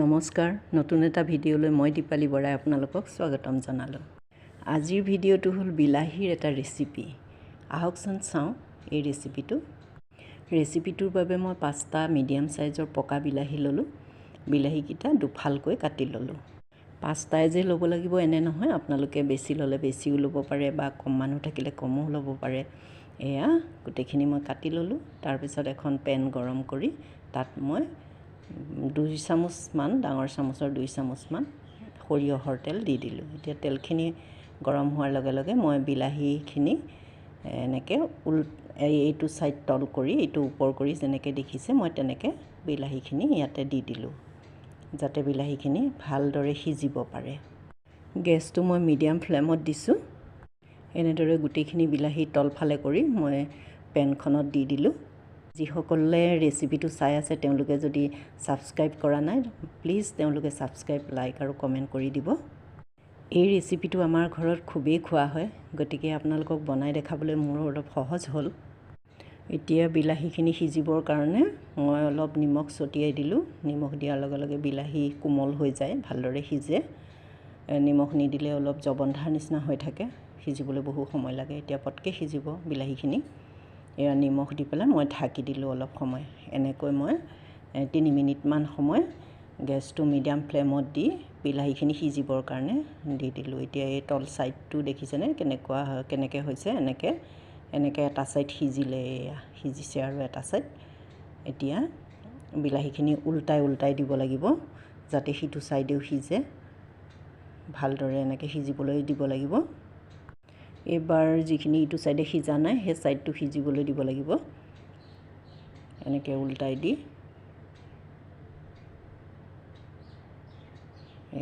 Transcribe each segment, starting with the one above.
নমস্কাৰ, নতুন এটা ভিডিঅ'লৈ মই দীপালী বৰাই আপোনালোকক স্বাগতম জনালোঁ। আজিৰ ভিডিঅ'টো হ'ল বিলাহীৰ এটা ৰেচিপি। আহকচোন চাওঁ এই ৰেচিপিটোৰ বাবে মই 5টা মিডিয়াম সাইজৰ পকা বিলাহী ল'লোঁ। বিলাহীকেইটা দুফালকৈ কাটি ল'লোঁ। 5টাই যে ল'ব লাগিব এনে নহয়, আপোনালোকে বেছি ল'লে বেছিও ল'ব পাৰে বা কম মানুহ থাকিলে কমো ল'ব পাৰে। এয়া গোটেইখিনি মই কাটি ল'লোঁ। তাৰপিছত এখন পেন গৰম কৰি তাত মই 2 চামুচমান, ডাঙৰ চামুচৰ 2 চামুচমান সৰিয়হৰ তেল দি দিলোঁ। এতিয়া তেলখিনি গৰম হোৱাৰ লগে লগে মই বিলাহীখিনি এনেকৈ এইটো ছাইড তল কৰি এইটো ওপৰ কৰি যেনেকৈ দেখিছে মই তেনেকৈ বিলাহীখিনি ইয়াতে দি দিলোঁ, যাতে বিলাহীখিনি ভালদৰে সিজিব পাৰে। গেছটো মই মিডিয়াম ফ্লেমত দিছোঁ। এনেদৰে গোটেইখিনি বিলাহী তলফালে কৰি মই পেনখনত দি দিলোঁ। যিসকলে ৰেচিপিটো চাই আছে তেওঁলোকে যদি ছাবস্ক্ৰাইব কৰা নাই, প্লিজ তেওঁলোকে ছাবস্ক্ৰাইব, লাইক আৰু কমেণ্ট কৰি দিব। এই ৰেচিপিটো আমাৰ ঘৰত খুবেই খোৱা হয়, গতিকে আপোনালোকক বনাই দেখাবলৈ মোৰ অলপ সহজ হ'ল। এতিয়া বিলাহীখিনি সিজিবৰ কাৰণে মই অলপ নিমখ ছটিয়াই দিলোঁ। নিমখ দিয়াৰ লগে লগে বিলাহী কোমল হৈ যায়, ভালদৰে সিজে। নিমখ নিদিলে অলপ জৱন্ধাৰ নিচিনা হৈ থাকে, সিজিবলৈ বহু সময় লাগে। এতিয়া পটকৈ সিজিব বিলাহীখিনি। এয়া নিমখ দি পেলাই মই ঢাকি দিলোঁ অলপ সময়। এনেকৈ মই 3 মিনিটমান সময় গেছটো মিডিয়াম ফ্লেমত দি বিলাহীখিনি সিজিবৰ কাৰণে দি দিলোঁ। এতিয়া এই তল ছাইডটো দেখিছেনে কেনেকৈ হৈছে। এনেকৈ এটা ছাইড সিজিলে, এয়া সিজিছে আৰু এটা ছাইড। এতিয়া বিলাহীখিনি উল্টাই দিব লাগিব, যাতে সিটো ছাইডেও সিজে। ভালদৰে এনেকৈ সিজিবলৈ দিব লাগিব। এইবাৰ যিখিনি ইটো ছাইডে সিজা নাই সেই ছাইডটো সিজিবলৈ দিব লাগিব। এনেকৈ উল্টাই দি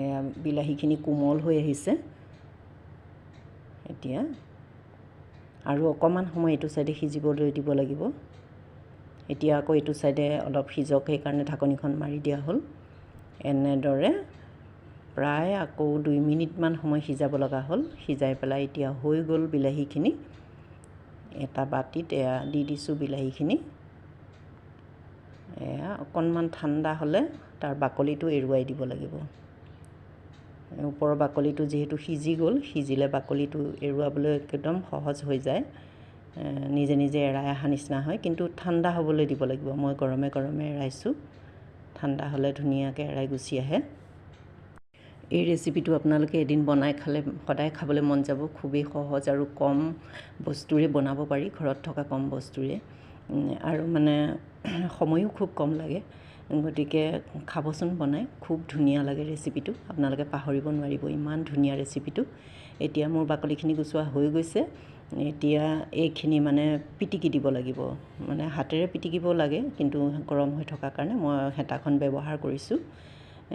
এয়া বিলাহীখিনি কোমল হৈ আহিছে। এতিয়া আৰু অকণমান সময় এইটো ছাইডে সিজিবলৈ দিব লাগিব। এতিয়া আকৌ এইটো ছাইডে অলপ সিজক, সেইকাৰণে ঢাকনিখন মাৰি দিয়া হ'ল। এনেদৰে প্ৰায় আকৌ 2 মিনিটমান সময় সিজাব লগা হ'ল। সিজাই পেলাই এতিয়া হৈ গ'ল বিলাহীখিনি। এটা বাতিত এয়া দি দিছোঁ বিলাহীখিনি। এয়া অকণমান ঠাণ্ডা হ'লে তাৰ বাকলিটো এৰুৱাই দিব লাগিব। ওপৰৰ বাকলিটো যিহেতু সিজি গ'ল, সিজিলে বাকলিটো এৰুৱাবলৈ একদম সহজ হৈ যায়, নিজে নিজে এৰাই অহা নিচিনা হয়। কিন্তু ঠাণ্ডা হ'বলৈ দিব লাগিব। মই গৰমে এৰাইছোঁ, ঠাণ্ডা হ'লে ধুনীয়াকৈ এৰাই গুচি আহে। এই ৰেচিপিটো আপোনালোকে এদিন বনাই খালে সদায় খাবলৈ মন যাব। খুবেই সহজ আৰু কম বস্তুৰে বনাব পাৰি, ঘৰত থকা কম বস্তুৰে, আৰু মানে সময়ো খুব কম লাগে। গতিকে খাবচোন বনাই, খুব ধুনীয়া লাগে ৰেচিপিটো। আপোনালোকে পাহৰিব নোৱাৰিব, ইমান ধুনীয়া ৰেচিপিটো। এতিয়া মোৰ বাকলিখিনি গুচোৱা হৈ গৈছে। এতিয়া এইখিনি মানে পিটিকি দিব লাগিব, মানে হাতেৰে পিটিকিব লাগে, কিন্তু গৰম হৈ থকাৰ কাৰণে মই হেতাখন ব্যৱহাৰ কৰিছোঁ।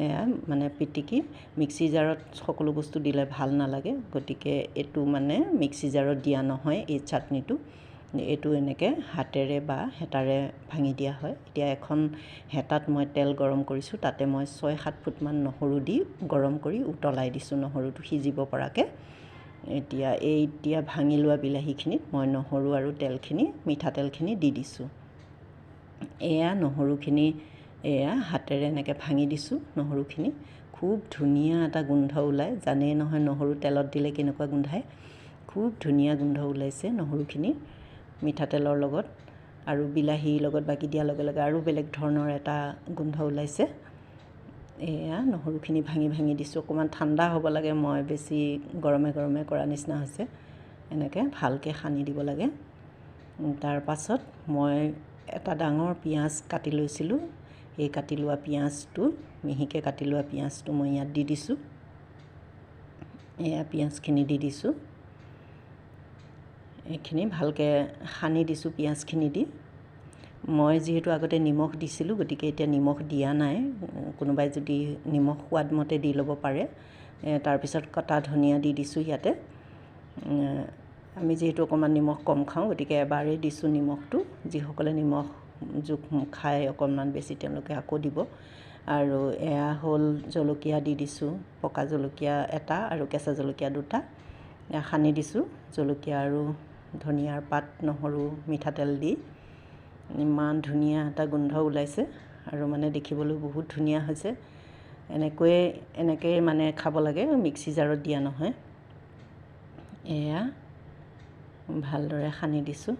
এয়া মানে পিটিকি মিক্সি জাৰত সকলো বস্তু দিলে ভাল নালাগে, গতিকে এইটো মানে মিক্সি জাৰত দিয়া নহয় এই চাটনিটো। এইটো এনেকৈ হাতেৰে বা হেতাৰে ভাঙি দিয়া হয়। এতিয়া এখন হেতাত মই তেল গৰম কৰিছোঁ, তাতে মই 6-7 ফুটমান নহৰু দি গৰম কৰি উতলাই দিছোঁ নহৰুটো সিজিব পৰাকৈ। এতিয়া ভাঙি লোৱা বিলাহীখিনিত মই নহৰু আৰু মিঠাতেলখিনি দি দিছোঁ। এয়া নহৰুখিনি এয়া হাতেৰে এনেকৈ ভাঙি দিছোঁ। নহৰুখিনি খুব ধুনীয়া এটা গোন্ধ ওলায়, জানেই নহয় নহৰু তেলত দিলে কেনেকুৱা গোন্ধায়। খুব ধুনীয়া গোন্ধ ওলাইছে নহৰুখিনি মিঠাতেলৰ লগত, আৰু বিলাহীৰ লগত বাকি দিয়াৰ লগে লগে আৰু বেলেগ ধৰণৰ এটা গোন্ধ ওলাইছে। এয়া নহৰুখিনি ভাঙি দিছোঁ। অকণমান ঠাণ্ডা হ'ব লাগে, মই বেছি গৰমে কৰা নিচিনা হৈছে। এনেকৈ ভালকৈ সানি দিব লাগে। তাৰ পাছত মই এটা ডাঙৰ পিঁয়াজ কাটি লৈছিলোঁ। এই কাটি লোৱা পিঁয়াজটো, মিহিকৈ কাটি লোৱা পিঁয়াজটো মই ইয়াত দি দিছোঁ। এয়া পিঁয়াজখিনি দি দিছোঁ। এইখিনি ভালকৈ সানি দিছোঁ পিঁয়াজখিনি দি। মই যিহেতু আগতে নিমখ দিছিলোঁ, গতিকে এতিয়া নিমখ দিয়া নাই। কোনোবাই যদি নিমখ সোৱাদমতে দি ল'ব পাৰে। তাৰপিছত কটা ধনিয়া দি দিছোঁ ইয়াতে। আমি যিহেতু অকণমান নিমখ কম খাওঁ, গতিকে এবাৰেই দিছোঁ নিমখটো। যিসকলে নিমখ জোখ খায় অকণমান বেছি, তেওঁলোকে আকৌ দিব। আৰু এয়া হ'ল জলকীয়া দি দিছোঁ, পকা জলকীয়া এটা আৰু কেঁচা জলকীয়া 2টা সানি দিছোঁ। জলকীয়া আৰু ধনিয়াৰ পাত, নহৰু, মিঠাতেল দি ইমান ধুনীয়া এটা গোন্ধ ওলাইছে, আৰু মানে দেখিবলৈ বহুত ধুনীয়া হৈছে। এনেকৈ মানে খাব লাগে, মিক্সি জাৰত দিয়া নহয়। এয়া ভালদৰে সানি দিছোঁ।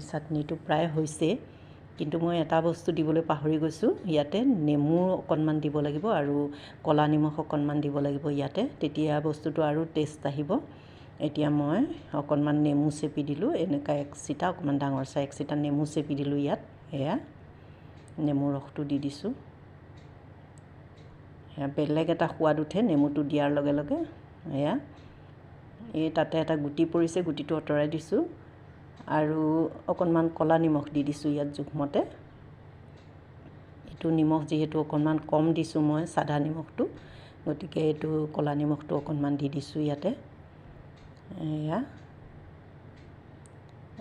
চাটনিটো প্ৰায় হৈছে, কিন্তু মই এটা বস্তু দিবলৈ পাহৰি গৈছোঁ। ইয়াতে নেমু অকণমান দিব লাগিব আৰু ক'লা নিমখ অকণমান দিব লাগিব ইয়াতে, তেতিয়া বস্তুটো আৰু টেষ্ট আহিব। এতিয়া মই অকণমান নেমু চেপি দিলোঁ, এনেকুৱা এক চিটা, অকণমান ডাঙৰ চাই এক চিটা নেমু চেপি দিলোঁ ইয়াত। এয়া নেমু ৰসটো দি দিছোঁ। সেয়া বেলেগ এটা সোৱাদ উঠে নেমুটো দিয়াৰ লগে লগে। এয়া তাতে এটা গুটি পৰিছে, গুটিটো আঁতৰাই দিছোঁ আৰু অকণমান ক'লা নিমখ দি দিছোঁ ইয়াত জোখমতে। এইটো নিমখ যিহেতু অকণমান কম দিছোঁ মই, চাদা নিমখটো, গতিকে এইটো ক'লা নিমখটো অকণমান দি দিছোঁ ইয়াতে। এয়া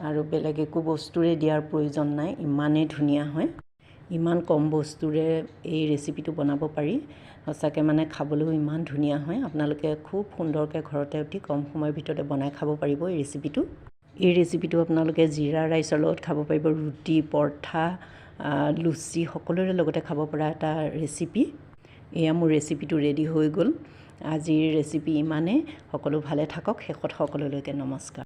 আৰু বেলেগ একো বস্তুৰে দিয়াৰ প্ৰয়োজন নাই, ইমানেই ধুনীয়া হয়। ইমান কম বস্তুৰে এই ৰেচিপিটো বনাব পাৰি, সঁচাকৈ মানে খাবলৈও ইমান ধুনীয়া হয়। আপোনালোকে খুব সুন্দৰকৈ ঘৰতে অতি কম সময়ৰ ভিতৰতে বনাই খাব পাৰিব এই ৰেচিপিটো। এই ৰেচিপিটো আপোনালোকে জিৰা ৰাইচৰ লগত খাব পাৰিব, ৰুটি, পৰঠা, লুচি সকলোৰে লগতে খাব পৰা এটা ৰেচিপি। এয়া মোৰ ৰেচিপিটো ৰেডি হৈ গ'ল। আজিৰ ৰেচিপি ইমানেই। সকলো ভালে থাকক। শেষত সকলোলৈকে নমস্কাৰ।